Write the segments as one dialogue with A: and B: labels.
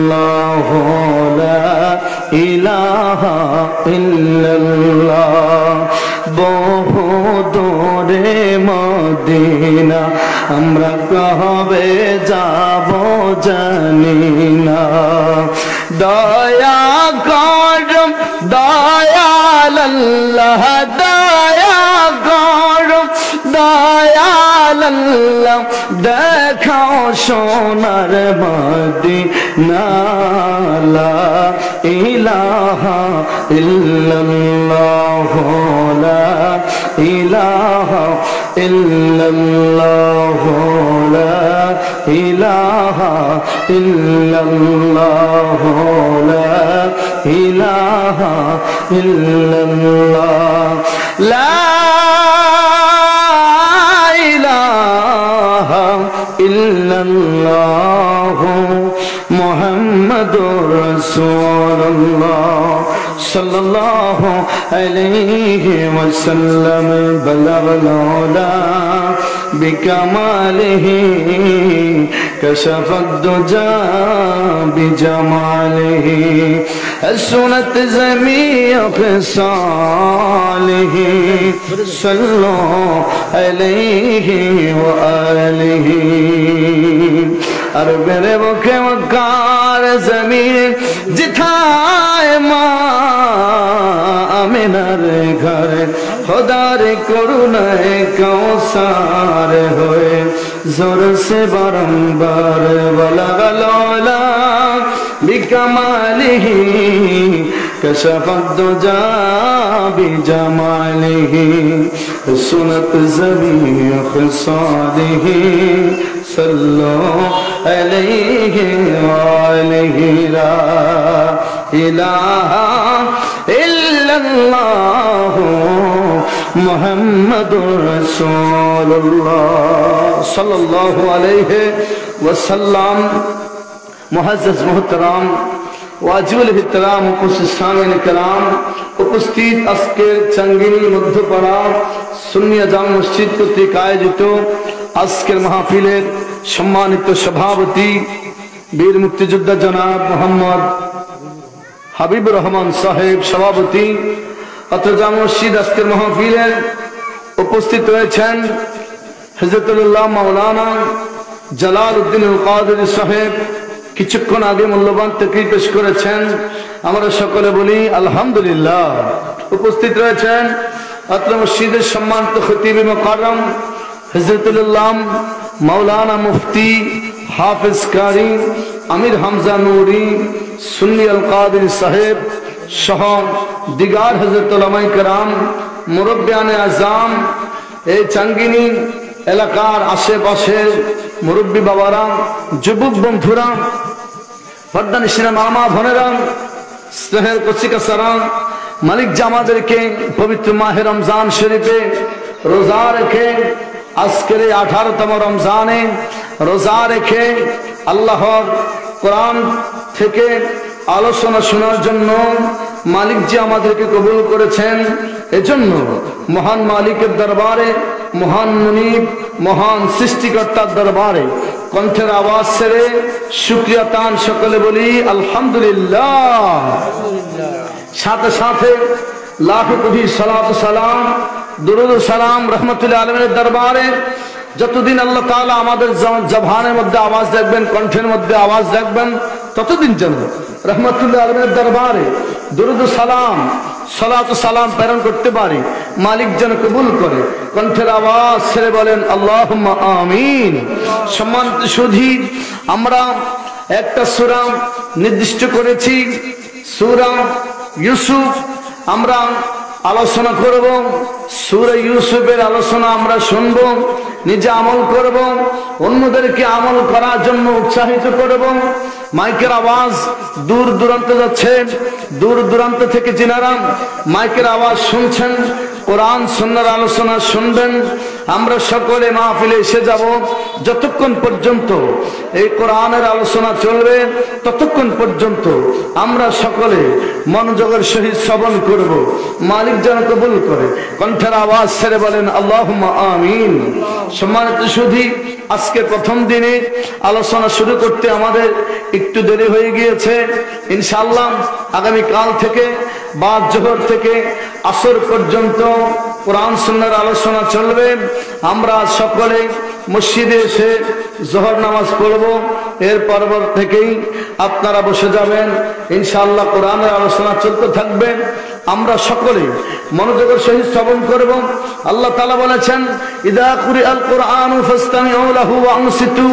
A: ইল্লাল্লাহ লা ইলাহা ইল্লাল্লাহ বহু দূরে মদিনা আমরা কবে যাব জানি না দয়া কর দয়াল আল্লাহ দয়া কর দয়াল আল্লাহ দেখাও সোনার মদিনা লা ইলাহা ইল্লাল্লাহ লা ইলাহা ইল্লাল্লাহ লা ইলাহা ইল্লাল্লাহ লা ইলাহা ইল্লাল্লাহ লা ইলাহা ইল্লাল্লাহ মুহাম্মাদুর রাসূলুল্লাহ সাল্লাল্লাহু আলাইহি ওয়াসাল্লাম বালাগাল উলা বিকামালিহি কাশাফাদ দুজা বিজামালিহি حسنت جميع خصاله صلوا عليه وآله अरबे मुखे मक्कार जमीन जिथाए आमिनार घर खुदार करुणाए कौसार होए जोर से बारंबार बलगलोला बिकमालिही कशफत दुजा बिजमालिही सुनत ज़मीन ख़िसालिही सल्लो अलैहि वालिहि ला इलाहा इल्लल्लाह मुहम्मदुर रसूलुल्लाह सल्लल्लाहु अलैहि वसल्लम मुअज़्ज़ज़ मोहतरम वाजिबुल इहतराम उपस्थित सामीन कराम उपस्थित আজকের চাঙ্গিনী মধ্যপাড়া সুন্নি জামে মসজিদ কর্তৃক আয়োজিত আজকের মাহফিলের সম্মানিত সভাপতি বীর মুক্তিযোদ্ধা জনাব মোহাম্মদ হাবিবুর রহমান সাহেব সভাপতি অত্র জামে মসজিদ আজকের মাহফিলে উপস্থিত রয়েছেন হযরতুল্লাহ মাওলানা জালালউদ্দিন আল কাদেরী সাহেব কিছুক্ষণ আগে মূল্যবান তাকরীর পেশ করেছেন আমরা সকলে বলি আলহামদুলিল্লাহ উপস্থিত রয়েছেন অত্র মসজিদের সম্মানিত খতিব মুকাররম হযরতুল্লাহ মাওলানা মুফতি হাফেজ কারি আমির হামজা নুরি সুন্নি আল কাদেরী সাহেব সহ দিগার হযরত উলামায়ে কেরাম মুরব্বিয়ানে আযম এই চাঙ্গিনী এলাকার আশেপাশের মুরব্বী বাবারা যুবক বন্ধুরা পর্দানিশিনা মামা বোনেরা স্নেহের কচিকাচারা মালিক জামাদেরকে পবিত্র মাহে রমজান শরীফে রোজা রেখে আজকের এই 18তম রমজানে রোজা রেখে আল্লাহর কোরআন থেকে আলোচনা শোনার জন্য মালিক যে আমাদেরকে কবুল করেছেন এজন্য মহান মালিকের দরবারে মহান মুনিব মহান সৃষ্টিকর্তার দরবারে কণ্ঠের আওয়াজ ছেড়ে শুকরিয়া তান সকলে বলি আলহামদুলিল্লাহ সাথে সাথে লাখ কোটি সালাত সালাম দুরূদ সালাম রহমতুল্লাহ আলামিনের দরবারে যতদিন আল্লাহ তাআলা আমাদের জবানের মধ্যে আওয়াজ রাখবেন কণ্ঠের মধ্যে আওয়াজ রাখবেন ততদিন যেন রহমতুল্লাহ আলামিনের দরবারে দুরূদ সালাম সালাত সালাম প্রেরণ করতে পারি মালিক যেন কবুল করে কণ্ঠের আওয়াজ ছেড়ে বলেন আল্লাহুম্মা আমিন সম্মানিত সুধী আমরা একটা সূরা নির্দিষ্ট করেছি সূরা ইউসুফ আমরা আলোচনা করব সূরা ইউসুফের আলোচনা আমরা শুনব নিজে আমল করব অন্যদেরকে আমল করার জন্য উৎসাহিত করব মাইকের আওয়াজ দূর দূরান্তে যাচ্ছে দূর দূরান্ত থেকে যিনারা মাইকের আওয়াজ শুনছেন কোরআন সুন্নাহর আলোচনা শুনবেন আমরা সকলে মাহফিলে এসে যাব, যতক্ষণ পর্যন্ত এই কোরআনের আলোচনা চলবে ততক্ষণ পর্যন্ত আমরা সকলে মনোযোগের সহিত শ্রবণ করব। মালিক যেন কবুল করে। কণ্ঠের আওয়াজ ছেড়ে বলেন আল্লাহুম্মা আমিন। সম্মানিত সুধী, আজকে প্রথম দিনে আলোচনা শুরু করতে আমাদের একটু দেরি হয়ে গিয়েছে। ইনশাআল্লাহ আগামী কাল থেকে বাদ জোহর থেকে আসর পর্যন্ত কোরআন সুন্নাহর আলোচনা চলবে। আমরা সকলে মসজিদে এসে জোহর নামাজ পড়ব, এর পরবর থেকেই আপনারা বসে যাবেন। ইনশাআল্লাহ কোরআনের আলোচনা চলতে থাকবে, আমরা সকলে মনোযোগের সহিত শ্রবণ করব। আল্লাহ তাআলা বলেছেন, ইযা কুরিআল কুরআনু ফাসতামিউ লাহু ওয়া আনসিতু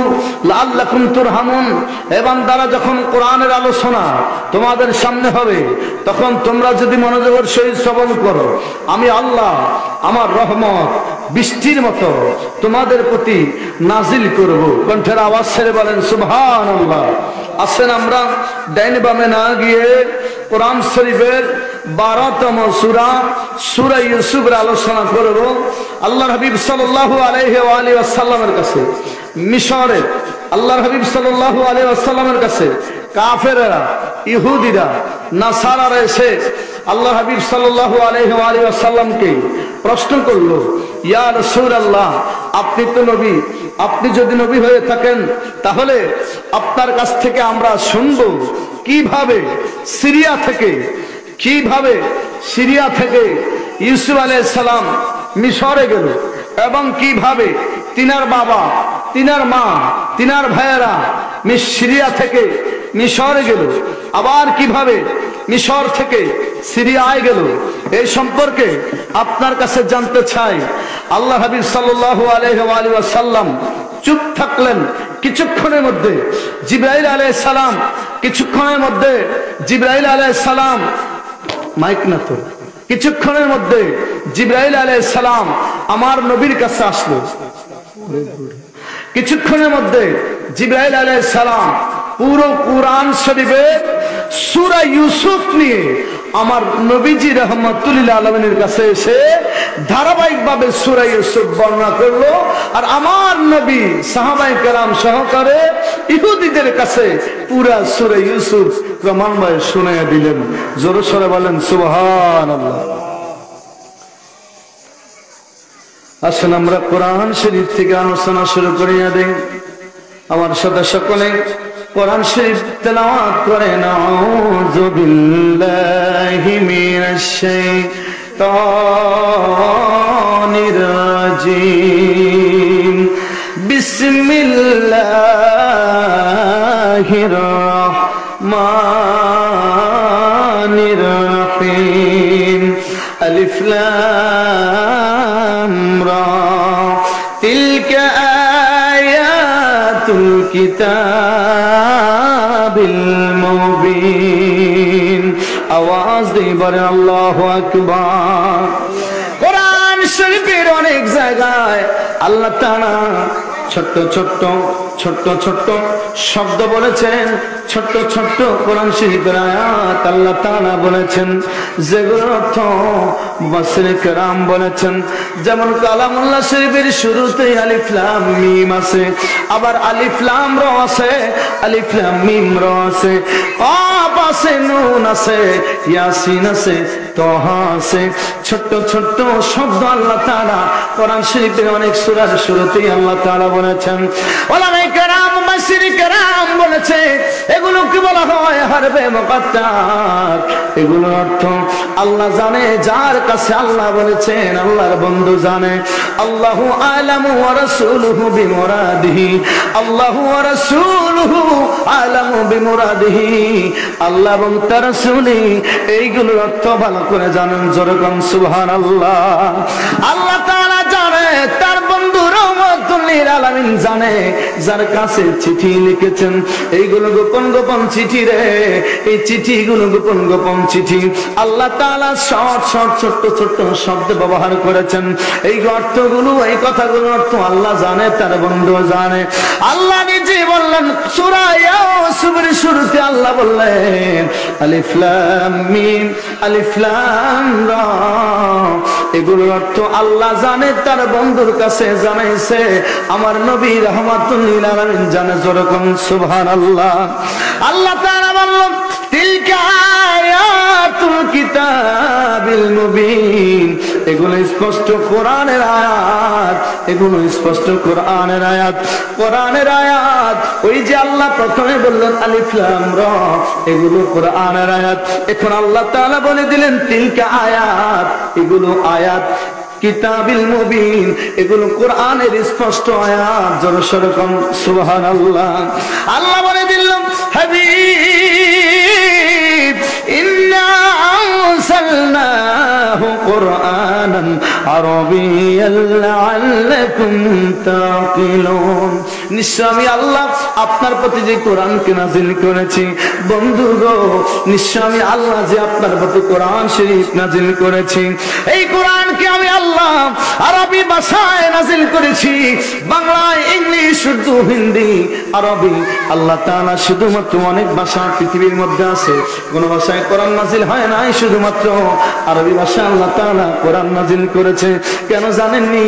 A: লাআল্লাকুম তুরহামুন। হে বান্দারা, যখন কোরআনের আলোচনা তোমাদের সামনে হবে তখন তোমরা যদি মনোযোগের সহিত শ্রবণ করো, আমি আল্লাহ আমার রহমত বৃষ্টির মতো তোমাদের প্রতি নাজিল করব। কণ্ঠের আওয়াজ ছেড়ে বলেন সুবহানাল্লাহ। আসেন আমরা ডাইনে বামে না গিয়ে কোরআন শরীফের 12তম সূরা সূরা ইউসুফের আলোচনা করব। আল্লাহর হাবিব সাল্লাল্লাহু আলাইহি ওয়া আলিহি ওয়াসাল্লামের কাছে মিশরে আল্লাহর হাবিব সাল্লাল্লাহু আলাইহি ওয়াসাল্লামের কাছে কাফেররা, ইহুদিরা, নাসারারা এসে আল্লাহর হাবিব সাল্লাল্লাহু আলাইহি ওয়া আলিহি ওয়াসাল্লামকে প্রশ্ন করলো, ইয়া রাসূলুল্লাহ, আপনি তো নবী, আপনি যদি নবী হয়ে থাকেন তাহলে আপনার কাছ থেকে আমরা শুনবো কিভাবে সিরিয়া থেকে ইউসুফ আলাইহিস সালাম মিশরে গেল এবং কিভাবে তিনার বাবা, তিনার মা, তিনার ভাইয়েরা সিরিয়া থেকে মিশরে গেল, আবার কিভাবে মিশর থেকে সিরিয়ায় গেল, এই সম্পর্কে আপনার কাছে জানতে চাই। আল্লাহ হাবিব সাল্লাল্লাহু আলাইহি ওয়াসাল্লাম চুপ থাকলেন। কিছুক্ষণের মধ্যে জিবরাইল আলাইহিস সালাম কিছুক্ষণের মধ্যে জিবরাইল আলাইহিস সালাম আমার নবীর কাছে আসলো। কিছুক্ষণের মধ্যে জিবরাইল আলাইহিস সালাম পুরো কুরআন শরীফের সূরা ইউসুফ নিয়ে আমার নবীজি রাহমাতুল লিল আলামিনের কাছে এসে ধারাবাহিকভাবে সূরা ইউসুফ বর্ণনা করলো। আর আমার নবী সাহাবায়ে কেরাম সহকারে ইহুদিদের কাছে পুরা সূরা ইউসুফ ক্রমান্বয়ে শুনিয়ে দিলেন। জোরে সোরে বলেন সুবহানাল্লাহ। আসুন আমরা কোরআন শরীফ থেকে আলোচনা শুরু করিয়া দেই। আমার সাথে সকলে কোরআন শরীফ তেলাওয়াত করেন। আউযু বিল্লাহি মিনাশ শাইতানির রাজীম। বিসমিল্লাহির রাহমানির রাহিম। আলিফ লাম রা। তিলকা আয়াতুল কিতাবিল মুবিন। আওয়াজ দিয়ে বলেন আল্লাহু আকবার। কোরআন শরীফের অনেক জায়গায় আল্লাহ তাআলা ছোট্ট ছোট্ট শব্দ বলেছেন, ছোট্ট ছোট্ট কোরআন শরীফের আয়াত আল্লাহ তাআলা বলেছেন, যেগুলোর অর্থ মুফাসসিরিন কেরাম বলেছেন। যেমন কালামুল্লাহ শরীফের শুরুতে আলিফ লাম মিম আছে, আবার আলিফ লাম র আছে, আলিফ লাম মিম র আছে, কাফ আছে, নুন আছে, ইয়াসিন আছে, তাহা আছে। ছোট্ট ছোট্ট শব্দ আল্লাহ তাআলা কোরআন শরীফের অনেক সূরার শুরুতেই আল্লাহ তাআলা বলেছেন। ওলামায়ে কেরাম, মুফাসসিরিন কেরাম বলেছে এগুলোকে বলা হয় হরফে মুকাত্তার। এগুলোর অর্থ আল্লাহ জানে, যার কাছে আল্লাহ বলেছেন আল্লাহর বন্ধু জানে। আল্লাহু আ'লামু ওয়া রাসূলুহু বিমুরাদিহি। আল্লাহু ওয়া রাসূলুহু আ'লামু বিমুরাদিহি। আল্লাহ এবং তার রাসূলই এইগুলোর অর্থ ভালো করে জানেন। জোরে কোন সুবহানাল্লাহ। আল্লাহ তাআলা জানে, তার বন্ধু রহমত রাহমাতুল লিল আলামিন জানে যার কাছে চিঠি লিখেছেন এইগুলো গোপন গোপন চিঠি রে, এই চিঠিগুলো গোপন গোপন চিঠি। আল্লাহ তাআলা শর্ট শর্ট ছোট্ট ছোট্ট শব্দ ব্যবহার করেছেন। এই অর্থগুলো এই কথাগুলো অর্থ আল্লাহ জানে, তার বন্ধু জানে। আল্লাহ নিজে বললেন সূরা ইউসুফের শুরুতে আল্লাহ বললেন আলিফ লাম মিম আলিফ লাম রা, এগুলোর অর্থ আল্লাহ জানে, তার বন্ধুর কাছে জানাইছে। আমার নবী রাহমাতুল লিল আলামিন জানে। যেরকম সুবহানাল্লাহ। আল্লাহ তাআলা বললেন তিলকা আয়াতুল কিতাবিল মুবিন, এগুলো স্পষ্ট কোরআনের আয়াত, এগুলো স্পষ্ট কোরআনের আয়াত, কোরআনের আয়াত। ওই যে আল্লাহ প্রথমে বললেন আলিফ লাম রা, এগুলো কোরআনের আয়াত। এখন আল্লাহ তাআলা বলে দিলেন তিলকা আয়াত, এগুলো আয়াত কিতাবিল মুবিন, এগুলো কোরআনের স্পষ্ট আয়াত। যেরকম সুবহানাল্লাহ। আল্লাহ বলে দিলেন হাবিব ইন্না আরসালনাহু কুরআনান আরাবিয়ান লাআল্লাকুম তাকিলুন, নিশ্চয় আমি আল্লাহ আপনার প্রতি যে কোরআনকে নাজিল করেছি বন্ধু গো, নিশ্চয় আমি আল্লাহ যে আপনার প্রতি কোরআন শরীফ নাজিল করেছি, এই কোরআনকে আমি আল্লাহ আরবি ভাষায় নাজিল করেছি। বাংলা, ইংলিশ, উর্দু, হিন্দি, আরবি। আল্লাহ তাআলা শুধুমাত্র অনেক ভাষা পৃথিবীর মধ্যে আছে, কোন ভাষায় কোরআন নাজিল হয় নাই, শুধুমাত্র আরবি ভাষায় আল্লাহ তাআলা কোরআন নাজিল করেছে। কেন জানেননি?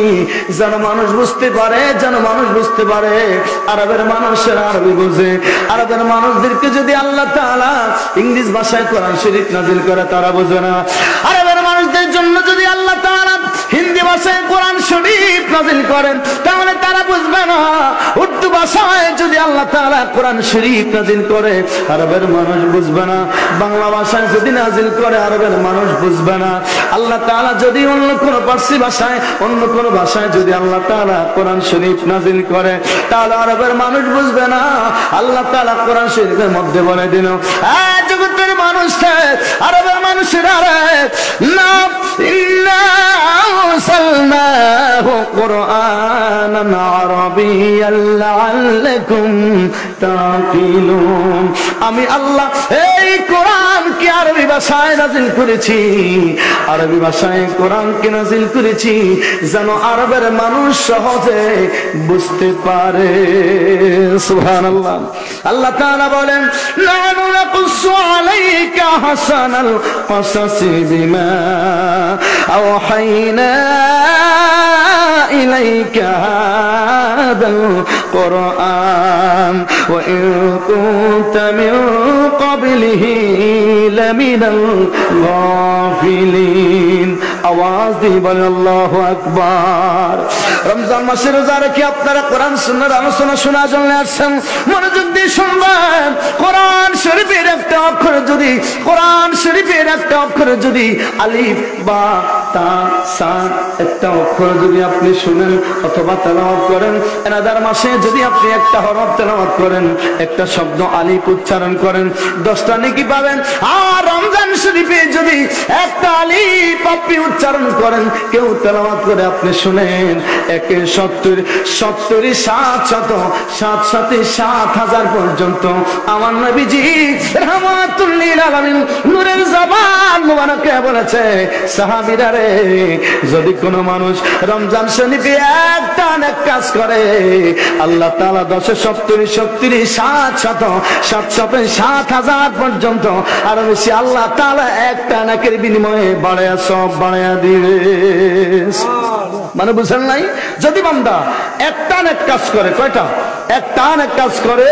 A: যেন মানুষ বুঝতে পারে, যেন মানুষ বুঝতে পারে। আরবের মানুষেরা আরবি বোঝে। আরবের মানুষদেরকে যদি আল্লাহ তাআলা ইংলিশ ভাষায় কোরআন শরীফ নাজিল করে তারা বোঝে না। আরবের মানুষদের জন্য যদি আল্লাহ তাআলা হিন্দি ভাষায় কোরআন শরীফ নাজিল করেন তাহলে তারা বুঝবে না। উর্দু ভাষায় যদি আল্লাহ তাআলা কোরআন শরীফ নাজিল করে আরবের মানুষ বুঝবে না। বাংলা ভাষায় যদি নাজিল করে আরবের মানুষ বুঝবে না। আল্লাহ তাআলা যদি অন্য কোনো পার্সি ভাষায়, অন্য কোনো ভাষায় যদি আল্লাহ তাআলা কোরআন শরীফ নাজিল করে তাহলে আরবের মানুষ বুঝবে না। আল্লাহ তাআলা কোরআন শরীফের মধ্যে বলে দিল জগতের মানুষ, আরবের মানুষেরা না ইন্না আরসালনাহু কুরআনান আরাবিয়ান লাআল্লাকুম তাকিলুন, আমি আল্লাহ এই কোরআনকে আরবি ভাষায় নাজিল করেছি, আরবি ভাষায় কোরআনকে নাজিল করেছি যেন আরবের মানুষ সহজে বুঝতে পারে। সুবহানাল্লাহ। আল্লাহ তাআলা বলেন নাহনু নাকুসু আলাইকা হাসানাল কসাসি বিমা আওহাইনা ইলাইকা হাদাল কুরআন ওয়া ইন কুনতা মিন ক্বাবলিহি লামিনাল গাফিলিন। আওয়াজ দিয়ে বলেন আল্লাহু আকবার। রমজান মাসে রোজা রেখে আপনারা কোরআন সুন্নাহর আলোচনা শোনার জন্য আসছেন, মনোযোগ দিয়ে শুনবেন। কোরআন শরীফের একটা অক্ষর যদি, কোরআন শরীফের একটা অক্ষর যদি আলিফ বা তা সা একটা অক্ষর যদি আপনি শুনেন অথবা তেলাওয়াত করেন, রমজান মাসে যদি আপনি একটা হরফ তেলাওয়াত করেন, একটা শব্দ আলিফ উচ্চারণ করেন 10টা নেকি পাবেন। আর রমজান শরীফে যদি একটা আলিফ আপনি উচ্চারণ করেন, কেউ তেলাওয়াত করে আপনি শুনেন, একে 70 7,700 পর্যন্ত আমার নবীজি রাহমাতুল লিল আলামিন নূরের জবান মুবারকে বলেছে সাহাবীরা রে, যদি কোনো মানুষ রমজান শরীফে একটা নেক কাজ করে আল্লাহ তাআলা 7,000 পর্যন্ত আর বেশি আল্লাহ তাআলা একটা নেকের বিনিময়ে বাড়ায়া সব বাড়ায়া দিবে। মানে বুঝেন নাই? যদি বান্দা একটা নেক কাজ করে, কয়টা? একটা নেক কাজ করে,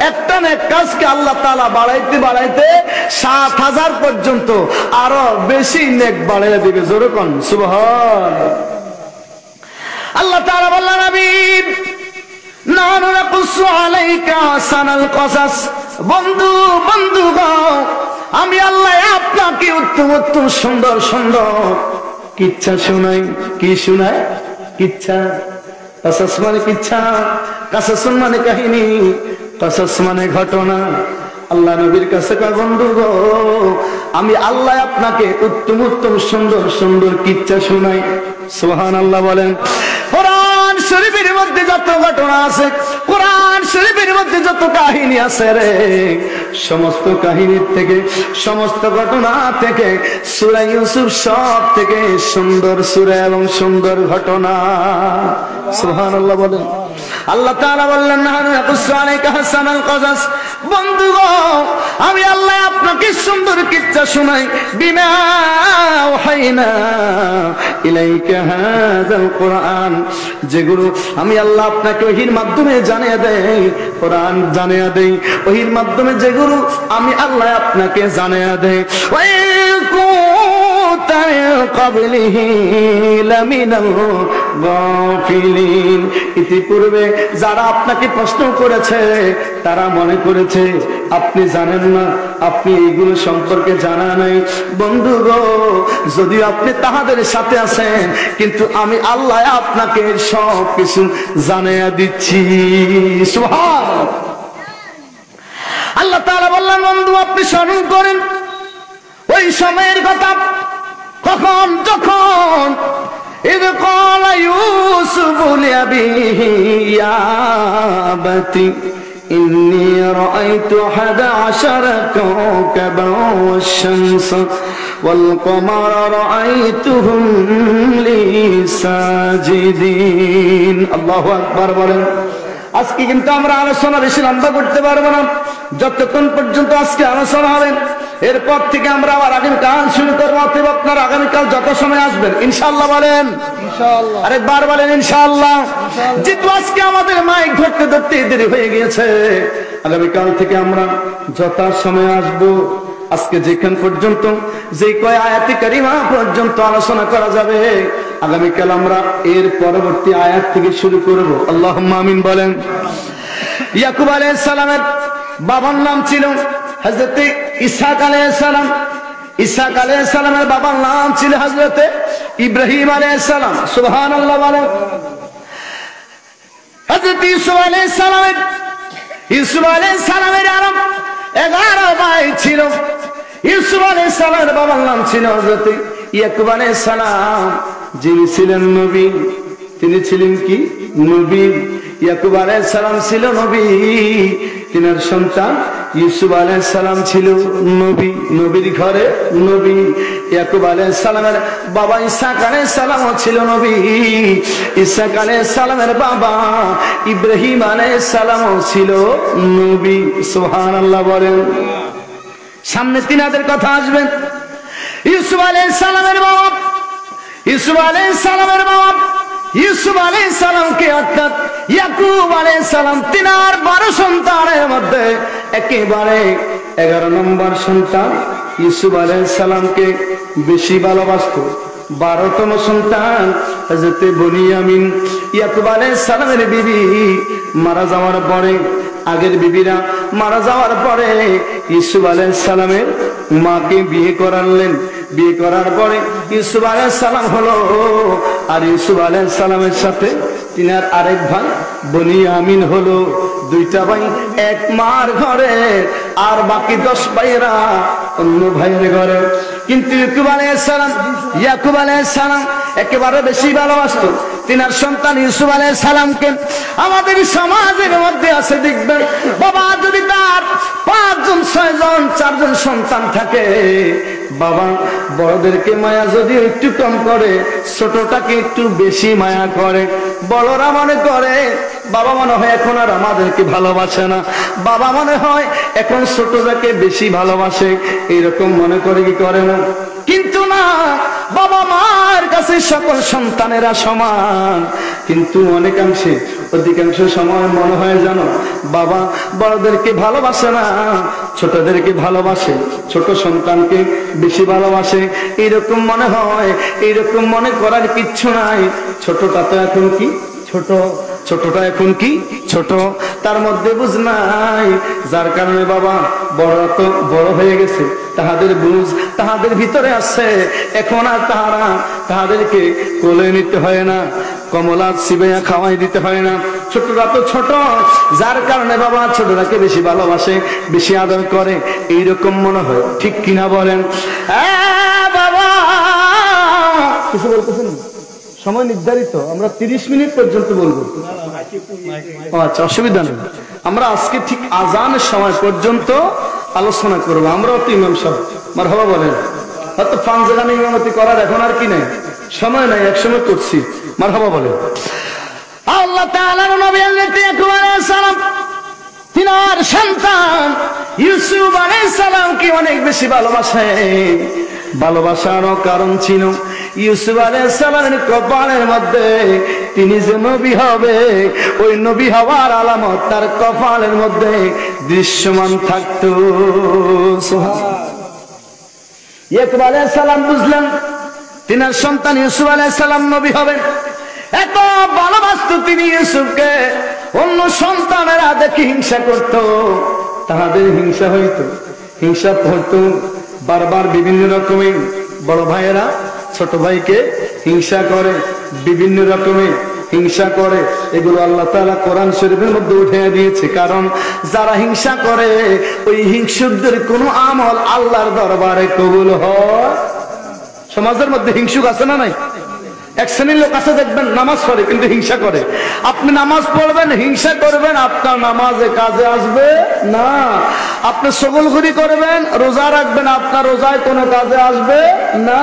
A: একটা নেক কাজকে আল্লাহ তাআলা বাড়াইতে বাড়াইতে 7,000 পর্যন্ত আরো বেশি নেক বাড়াইয়া দিবে। জোরে কোন সুবহানাল্লাহ। আল্লাহ তাআলা বললেন নবী নাহনু নাকুসু আলাইকা হাসানাল কসাস, বন্ধু বন্ধু গো, আমি আল্লাহ আপনাকে উত্তম উত্তম সুন্দর সুন্দর কিচ্ছা শোনাই। কি শোনায়? কিচ্ছা। কসাস মানে কিচ্ছা, কসাস মানে কাহিনী, কসাস মানে ঘটনা। আল্লাহ নবীর কাছে কয় বন্ধু গো, আমি আল্লাহ আপনাকে উত্তম উত্তম সুন্দর সুন্দর কিচ্ছা শোনাই। সুবহানাল্লাহ বলেন। কোরআন শরীফের মধ্যে যত ঘটনা আছে, কোরআন শরীফের মধ্যে যত কাহিনী আছে রে, সমস্ত কাহিনীর থেকে, সমস্ত ঘটনা থেকে সূরা ইউসুফ সব থেকে সুন্দর সূরা এবং সুন্দর ঘটনা। সুবহানাল্লাহ বলেন। আল্লাহ তাআলা বললেন, নাহনু নাকুসসু আলাইকা হাসানাল কসাস, বন্ধুগো আমি আল্লাহ আপনাকে সুন্দর কিচ্ছা শোনাই। বিমা ওয়াহাইনা ইলাইকা হাযাল কোরআন, যেগুলো আমি আল্লাহ আপনাকে ওহীর মাধ্যমে জানিয়ে দেই, কোরআন জানিয়ে দেই, ওহীর মাধ্যমে যেগুলো আমি আল্লাহ আপনাকে জানিয়ে দেই। ইতিপূর্বে যারা আপনাকে প্রশ্ন করেছে তারা মনে করেছে আপনি জানেন না, আপনি এইগুলো সম্পর্কে জানা নাই। বন্ধু গো, যদিও আপনি তাহাদের সাথে আছেন, কিন্তু আমি আল্লাহ আপনাকে সব কিছু জানিয়ে দিচ্ছি। সুবহানাল্লাহ। আল্লাহ তাআলা বললেন, বন্ধু আপনি স্মরণ করেন ওই সময়ের কথা, কখন যখন إذ قال يوسف لأبيه يا أبت إني رأيت 11 كوكبا والشمس والقمر رأيتهم لي ساجدين। الله أكبر বলেন। আজকে কিন্তু আমরা আলোচনা বেশি লম্বা করতে পারবো না, যতক্ষণ পর্যন্ত আজকে আলোচনা হবে। এরপর থেকে আমরা আবার আগামীকাল শুরু করবো। অতএব আপনারা আগামীকাল যত সময় আসবেন ইনশাআল্লাহ বলেন, ইনশাআল্লাহ আরেকবার বলেন ইনশাআল্লাহ। যেহেতু আজকে আমাদের মাইক ধরতে ধরতে দেরি হয়ে গিয়েছে, আগামীকাল থেকে আমরা যথা সময় আসবো। আজকে যেখান পর্যন্ত যে কয় আয়াতে কারিমা পর্যন্ত আলোচনা করা যাবে, আগামীকাল আমরা এর পরবর্তী আয়াত থেকে শুরু করব। আল্লাহুম্মা আমিন বলেন। ইয়াকুব আলাইহিস সালামের বাবার নাম ছিল হযরত ইসহাক আলাইহিস সালাম। ইসহাক আলাইহিস সালামের বাবার নাম ছিল হযরত ইব্রাহিম আলাইহিস সালাম। সুবহানাল্লাহ বলেন। হযরত ইউসুফ আলাইহিস সালামের আরো 11 ভাই ছিল। ইউসুফ আলাইহিস সালামের বাবার নাম ছিল হযরত ইয়াকুব আলাইহিস সালাম, যিনি ছিলেন নবী। তিনি ছিলেন কি? নবী। ইয়াকুব আলাইহিস সালাম ছিল নবী, তিনার সন্তান ইউসুফ আলাইহিস সালাম ছিল নবী, নবীর ঘরে নবী। ইয়াকুব আলাইহিস সালামের বাবা ইসহাক আলাইহিস সালামও ছিল নবী। ইসহাক আলাইহিস সালামের বাবা ইব্রাহিম আলাইহিস সালামও ছিল নবী। সুবহানাল্লাহ বলেন। সামনে তিনাদের কথা আসবেন। ইউসুফ আলাইহিস সালামের বাবা, ইউসুফ আলাইহিস সালামের বাবা ইউসুফ আলাইহিস সালামকে অর্থাৎ ইয়াকুব আলাইহিস সালাম তিনার 12 সন্তানের মধ্যে একেবারে 11 নম্বর সন্তান ইউসুফ আলাইহিস সালামকে বেশি ভালোবাসতো। 12তম সন্তান হযরত বুনিয়ামিন। ইয়াকুব আলাইহিস সালামের বিবি মারা যাওয়ার পরে, আগের বিবিরা মারা যাওয়ার পরে ইউসুফ আলাইহিস সালামের মাকে বিয়ে করালেন। বিয়ে করার পরে ইউসুফ আলাইহিস সালাম হলো, আর ইউসুফ আলাইহিস সালামের সাথে তিনার আরেক ভাই বুনিয়ামিন হলো। 2টা ভাই এক মার ঘরে, আর বাকি 10 ভাইরা অন্য ভাইয়ের ঘরে। কিন্তু ইয়াকুব আলাইহিস সালাম একেবারে বেশি ভালোবাসতো তিনার সন্তান ইউসুফ আলাইহিস সালামকে। আমাদের সমাজের মধ্যে আছে দেখবেন, বাবা যদি তার 5 জন 6 জন 4 জন সন্তান থাকে, বাবা বড়দেরকে মায়া যদি একটু কম করে, ছোটটাকে একটু বেশি মায়া করে। বড়রা মনে করে বাবা মনে হয় এখন আর আমাদেরকে ভালোবাসে না, বাবা মনে হয় এখন ছোটটাকে বেশি ভালোবাসে, এইরকম মনে করে কি করে না? কিন্তু না, বাবা মার কাছে সকল সন্তানেরা সমান। কিন্তু অনেকাংশে, অধিকাংশ সময় মনে হয় জানো, বাবা বড়দেরকে ভালোবাসে না, ছোটদেরকে ভালোবাসে, ছোট সন্তানকে বেশি ভালোবাসে, এইরকম মনে হয়। এইরকম মনে করার কিচ্ছু নাই। ছোটটা তো এখন কি ছোট, ছোটটা এখন কি ছোট, তার মধ্যে বুঝ নাই। যার কারণে বাবা বড় তো বড় হয়ে গেছে, তাহাদের বুঝ তাহাদের ভিতরে আছে। এখন আর তাহাদেরকে কোলে নিতে হয় না, কমলা চিবাইয়া খাওয়াই দিতে হয় না। ছোটরা তো ছোট, যার কারণে বাবা ছোটরাকে বেশি ভালোবাসে, বেশি আদর করে, এইরকম মনে হয়। ঠিক কিনা বলেন? বাবা কিছু বলতেছেন? সময় নির্ধারিত, আমরা 30 মিনিট পর্যন্ত বলবো। আচ্ছা, অসুবিধা নেই, আমরা আজকে ঠিক আজানের সময় পর্যন্ত আলোচনা করবো। আমরাও তো ইমাম সাহেব, মারহাবা বলেন। হয়তো ফানজাগানে ইমামতি করার এখন আর কি নাই, সময় নাই, একসময় করছি। মারহাবা বলেন। আল্লাহ তাআলার নবী ইয়াকুব আলাইহিস সালাম তিনার সন্তান ইউসুফ আলাইহিস সালামকে অনেক বেশি ভালোবাসেন। ভালোবাসারও কারণ ছিল ইউসুফ আলাইহিস সালামের কপালের মধ্যে তিনি যে নবী হবে, ওই নবী হওয়ার আলামত তার কপালের মধ্যে দৃশ্যমান থাকতো। ইয়াকুব আলাইহিস সালাম বুঝলেন তিনার সন্তান ইউসুফ আলাইহিস সালাম নবী হবেন। এত ভালোবাসতো তিনি ইউসুফকে, অন্য সন্তানেরা দেখে হিংসা করত, তাহাদের হিংসা হইতো, হিংসা হইতো বারবার। বিভিন্ন রকমের বড় ভাইয়েরা ছোট ভাইকে হিংসা করে, বিভিন্ন রকমের হিংসা করে। এগুলো আল্লাহ তাআলা কোরআন শরীফের মধ্যে উঠে দিয়েছে। কারণ যারা হিংসা করে ওই হিংসুকদের কোনো আমল আল্লাহর দরবারে কবুল হয়। সমাজের মধ্যে হিংসুক আছে না নাই? এক শ্রেণীর লোক আছে দেখবেন নামাজ পড়ে কিন্তু হিংসা করে। আপনি নামাজ পড়বেন, হিংসা করবেন, আপনার নামাজে কাজে আসবে না। আপনি সগলখুরি করবেন, রোজা রাখবেন, আপনার রোজায় কোনো কাজে আসবে না।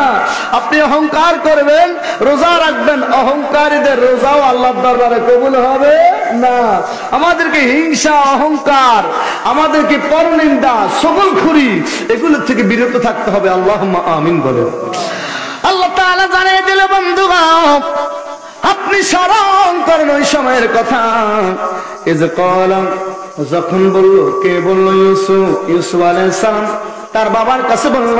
A: আপনি অহংকার করবেন, রোজা রাখবেন, অহংকারীদের রোজাও আল্লাহর দরবারে কবুল হবে না। আমাদেরকে হিংসা, অহংকার, আমাদেরকে পরনিন্দা, সগলখুরি এগুলো থেকে বিরত থাকতে হবে। আল্লাহুম্মা আমিন বলে। আল্লাহ তাআলা জানিয়ে দিল, বন্ধুগণ আপনি স্মরণ করেন ওই সময়ের কথা। এই যে কলাম যখন বললো, কে বললো? ইউসুফ আলাইহিস সালাম তার বাবার কাছে বলল।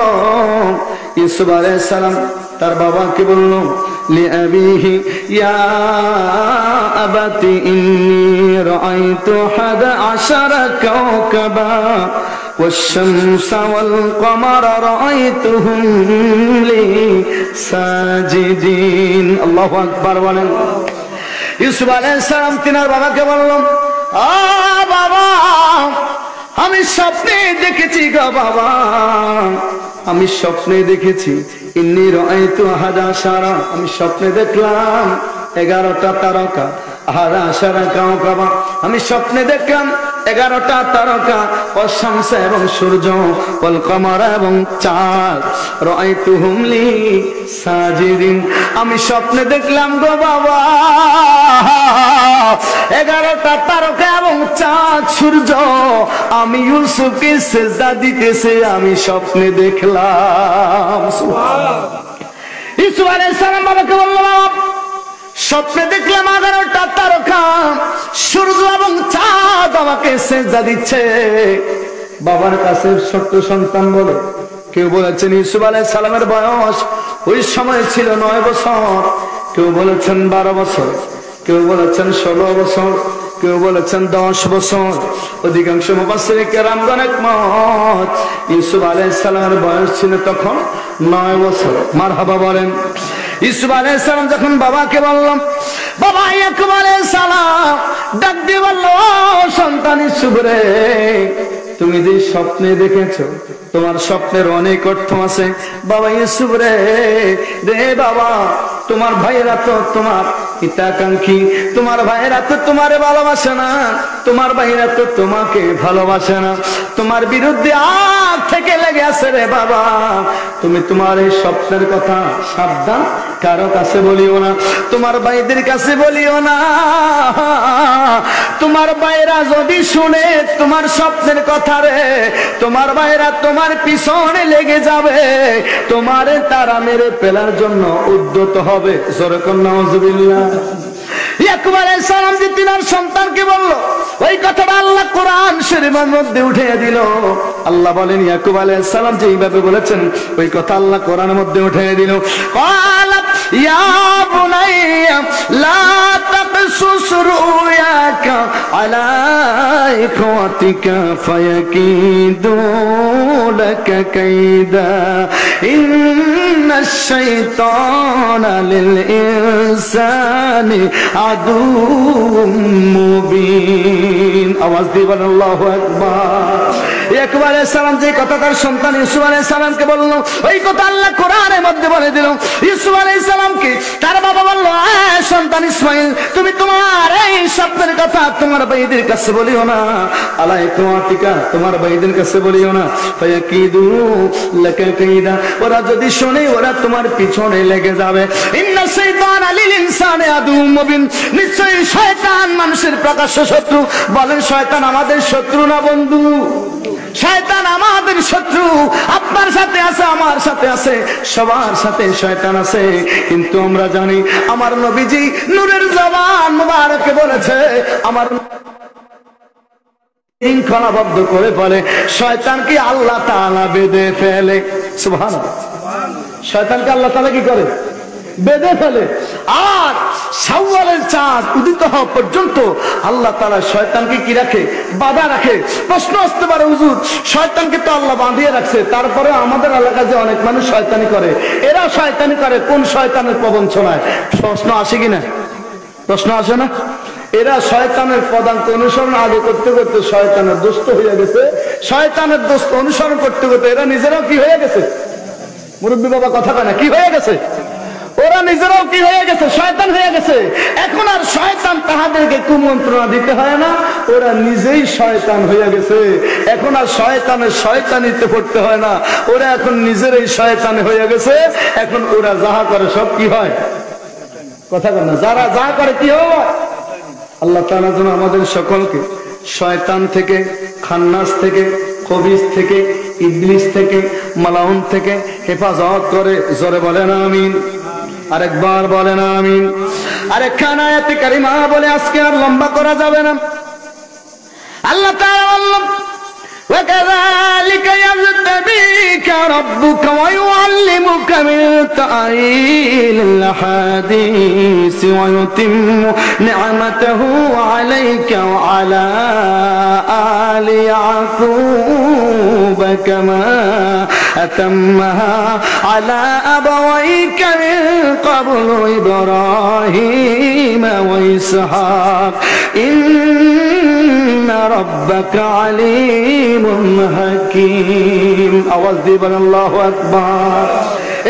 A: ইউসুফ আলাইহিস সালাম তার বাবাকে বলল, লিআবিহি ইয়া আবাতি ইন্নী রাআইতু 11 কাওকাবা والشمس والقمر رأيتهم لي ساجدين। আল্লাহু আকবার বলেন। ইউসুফ আলাইহিস সালাম তিনার বাবাকে বললেন, বাবা আমি স্বপ্নে দেখেছি গো বাবা, আমি স্বপ্নে দেখেছি। ইন্নী রাআইতু 11, আমি স্বপ্নে দেখলাম 11টা তারকা। 11 কাওকাবা, আমি স্বপ্নে দেখলাম 11টা তারকা। অশামস এবং সূর্য, ওয়াল কমার এবং চাঁদ। রাআইতুহুম লি সাজিদিন, আমি স্বপ্নে দেখলাম গো বাবা 11টা তারকা এবং চাঁদ, সূর্য আমি ইউসুফকে সিজদা দিতেছে, আমি স্বপ্নে দেখলাম। সুবহানাল্লাহ। ইউসুফ আলাইহিস সালাম বাবাকে বলল, বাবা স্বপ্নে দেখলাম 11টা তারকা, সূর্য এবং চাঁদ আমাকে সিজদা দিচ্ছে। বাবার কাছে ছোট্ট সন্তান বলে, কেউ বলেছেন ইউসুফ আলাইহিস সালামের বয়স ওই সময় ছিল 9 বছর, কেউ বলেছেন 12 বছর, কেউ বলেছেন 16 বছর, কেউ বলেছেন 10 বছর। অধিকাংশ মুফাসসির কেরামগণ একমত ইউসুফ আলাইহিস সালামের বয়স ছিল তখন 9 বছর। মারহাবা বলেন। ইউসুফ আলাইহিস সালাম যখন বাবাকে বললাম, বাবা ইয়াকুব আলাইহিস সালাম ডাক দিয়ে বলল, সন্তান ইউসুফ রে, তুমি যে স্বপ্নে দেখেছো তোমার স্বপ্নের অনেক অর্থ আছে। বাবা ইউসুফ রে, রে বাবা তোমার ভাইয়েরা তো তোমার হিতাকাঙ্ক্ষী, তোমার ভাইয়েরা তো তোমারে ভালোবাসে না, তোমার ভাইয়েরা তো তোমাকে ভালোবাসে না, তোমার বিরুদ্ধে আগ থেকে লেগে আছে রে বাবা। তুমি তোমার এই স্বপ্নের কথা সাবধান কারো কাছে বলিও না, তোমার ভাইদের কাছে বলিও না। তোমার ভাইরা যদি শুনে তোমার স্বপ্নের কথা রে, তোমার ভাইরা তোমার পিছনে লেগে যাবে, তোমারে তারা মেরে ফেলার জন্য উদ্যত হবে। জোরে কোন নাউজুবিল্লাহ। ইয়াকুব আলাইহিস সালাম যে তিনার সন্তানকে বলল, ওই কথাটা আল্লাহ কোরআন শরীফের মধ্যে উঠে দিল। আল্লাহ বলেন ইয়াকুব আলাইহিস সালাম যে এইভাবে বলেছেন, ওই কথা আল্লাহ কোরআনের মধ্যে উঠে দিল। ক্বালাত ইয়া বুনাইয়া লা তাকসুস রুয়াকা আলা ইখওয়াতিকা ফায়াকিদু লাকা কাইদা ইন্নাশ শাইতানা লিল ইনসানি আদুউম মুবিন। আওয়াজ দিয়ে বলেন আল্লাহু আকবার। ইয়াকুব আলাইহিস সালাম যে কথা তার সন্তান ইউসুফ আলাইহিস সালামকে বলল, ওই কথা আল্লাহ কোরআনের মধ্যে বলে দিল। ইউসুফ আলাইহিস সালামকে তার বাবা বলল, সন্তান ইসমাইল, তুমি তোমার এই স্বপ্নের কথা তোমার ভাইদের কাছে বলিও না, আলাইকুম আতিকা, তোমার ভাইদের কাছে বলিও না, ফায়াকিদু লাকা কাইদা, ওরা যদি শুনে ওরা তোমার পিছনে লেগে যাবে। ইন্না শাইতানা লিল ইনসানি আদুউম মুবিন, নিশ্চয়ই শয়তান মানুষের প্রকাশ্য শত্রু। বলেন শয়তান আমাদের শত্রু না বন্ধু? শয়তান আমাদের শত্রু। আপনার সাথে আছে, আমার সাথে আছে, সবার সাথে শয়তান আছে। কিন্তু আমরা জানি আমার নবীজি নূরের জবান মুবারকে বলেছে, আমার শৃঙ্খলাবদ্ধ করে বলে শয়তানকে আল্লাহ তাআলা বেঁধে ফেলে। সুবহানাল্লাহ। শয়তানকে আল্লাহ তাআলা কি করে? বেঁধে ফেলে। আর শাওয়ালের চাঁদ উদিত হওয়া পর্যন্ত আল্লাহ তাআলা শয়তানকে কি রাখে? বাঁধা রাখে। প্রশ্ন আসতে পারে, হুজুর শয়তানকে তো আল্লাহ বাঁধিয়ে রাখছে, তারপরে আমাদের এলাকায় যে অনেক মানুষ শয়তানি করে, এরা শয়তানি করে কোন শয়তানের প্রবঞ্চনায়? প্রশ্ন আসে কিনা? প্রশ্ন আসে না? এরা শয়তানের পদাঙ্ক অনুসরণ আগে করতে করতে শয়তানের দোস্ত হয়ে গেছে। শয়তানের দোস্ত অনুসরণ করতে করতে এরা নিজেরাও কি হয়ে গেছে? মুরব্বী বাবা কথা কয় না, কি হয়ে গেছে? ওরা নিজেরাও কি হয়ে গেছে? শয়তান হয়ে গেছে। এখন আর শয়তান তাহাদেরকে কুমন্ত্রণা দিতে হয় না, ওরা নিজেই শয়তান হয়ে গেছে। এখন আর শয়তানের শয়তানিতে পড়তে হয় না, ওরা এখন নিজেরাই শয়তান হয়ে গেছে। এখন ওরা যাহা করে সব কি হয়? কথা বল না, যারা যা করে কি হয়? আল্লাহ তাআলা যেন আমাদের সকলকে শয়তান থেকে, খান্নাস থেকে, খবিস থেকে, ইবলিস থেকে, মালাউন থেকে হেফাজত করে। জোরে বলেন আমিন। আরেকবার বলেন আমিন। আরেকখান আয়াতে কারিমা বলে আজকে আর লম্বা করা যাবে না। আল্লাহ তাআলা বললেন, وكذلك يجتبيك ربك ويعلمك من تأويل الأحاديث ويتم نعمته عليك وعلى آل يعقوب كما أتمها على أبويك من قبل إبراهيم وإسحاق إن ربك عليم হাকীম। আওয়াজ দিয়ে বলেন আল্লাহু আকবার।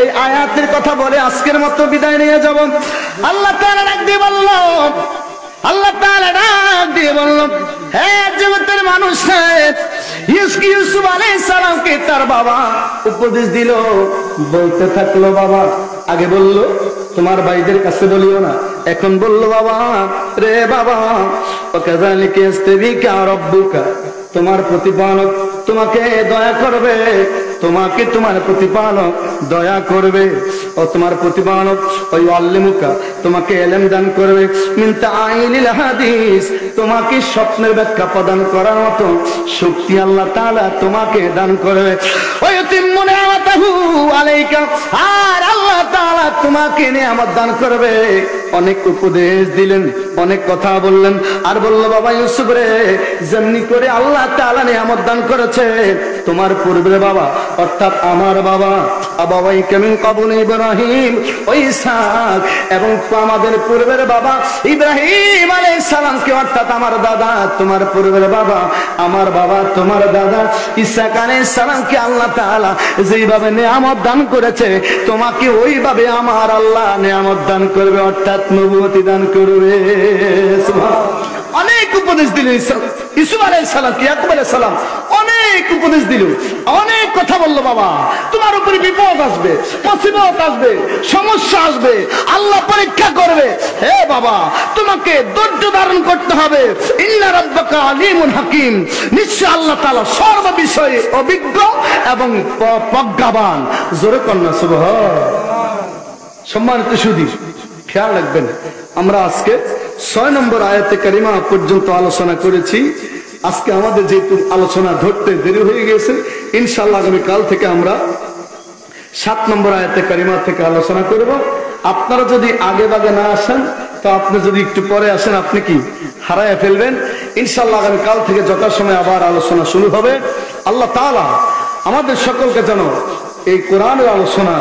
A: এই আয়াতের কথা বলে আজকের মতো বিদায় নিয়ে যাব। আল্লাহ তাআলা ডাক দিয়ে বলল, আল্লাহ তাআলা ডাক দিয়ে বলল, হে জগতের মানুষ, ইউসুফ আলাইহিস সালামকে তার বাবা উপদেশ দিল, বলতে থাকলো, বাবা আগে বলল তোমার ভাইদের কাছে বলিও না, এখন বলল বাবা রে বাবা, ওয়াকাযালিকা ইয়াস্তাবিকা রাব্বুকা, তোমার প্রতিপালক তোমাকে দয়া করবে, তোমাকে তোমার প্রতিপালক দয়া করবে। ও তোমার প্রতিপালক ওই আল্লিমুকা, তোমাকে ইলম দান করবে, মিন তাআইলিল হাদিস, তোমাকে স্বপ্নের ব্যাখ্যা প্রদান করার মতো শক্তি আল্লাহ তাআলা তোমাকে দান করবে। ওয়া ইউতিম্মু নি'মাতাহু আলাইকা, আর আল্লাহ তাআলা তোমাকে নিয়ামত দান করবে। অনেক উপদেশ দিলেন, অনেক কথা বললেন, আর বলল বাবা ইউসুফ রে, যেমনি করে আল্লাহ তাআলা নিয়ামত দান করেছে তোমার পূর্বের বাবা অর্থাৎ আমার বাবা আবাওয়াইকা মিন ক্বাবলি ইব্রাহিম ও ইসহাক, এবং আমাদের পূর্বের বাবা ইব্রাহিম আলাইহিস সালামকে অর্থাৎ আমার দাদা তোমার পূর্বের বাবা, আমার বাবা তোমার দাদা ইসহাক আলাইহিস সালামকে আল্লাহ তাআলা যেইভাবে নিয়ামত দান করেছে তোমাকে ওইভাবে আমার আল্লাহ নিয়ামত দান করবে, অর্থাৎ নবুয়তি দান করবে। সুবহানাল্লাহ। অনেক উপদেশ দিল ইউসুফ আলাইহিস সালাম, ইয়াকুব আলাইহিস সালাম অনেক উপদেশ দিল, অনেক কথা বললো, বাবা তোমার উপরে বিপদ আসবে, মুসিবত আসবে, সমস্যা আসবে, আল্লাহ পরীক্ষা করবে, হে বাবা তোমাকে ধৈর্য ধারণ করতে হবে। ইন্না রাব্বাকা আলিমুন হাকীম, নিশ্চয় আল্লাহ তাআলা সর্ব বিষয়ে অভিজ্ঞ এবং প্রজ্ঞাবান। জোরে কন্যা সুবহানাল্লাহ। সম্মানিত সুধী, খেয়াল রাখবেন, আমরা আজকে 6 নম্বর আয়াতে কারিমা পর্যন্ত আলোচনা করেছি। আজকে আমাদের যেহেতু আলোচনা ধরতে দেরি হয়ে গেছে, ইনশাআল্লাহ আগামী কাল থেকে আমরা 7 নম্বর আয়াতে কারিমা থেকে আলোচনা করব। আপনারা যদি আগে ভাগে না আসেন, তো আপনি যদি একটু পরে আসেন, আপনি কি হারায় ফেলবেন। ইনশাআল্লাহ আগামী কাল থেকে যথাসময় আবার আলোচনা শুরু হবে। আল্লাহ তাআলা আমাদের সকলকে যেন এই কোরআনের আলোচনা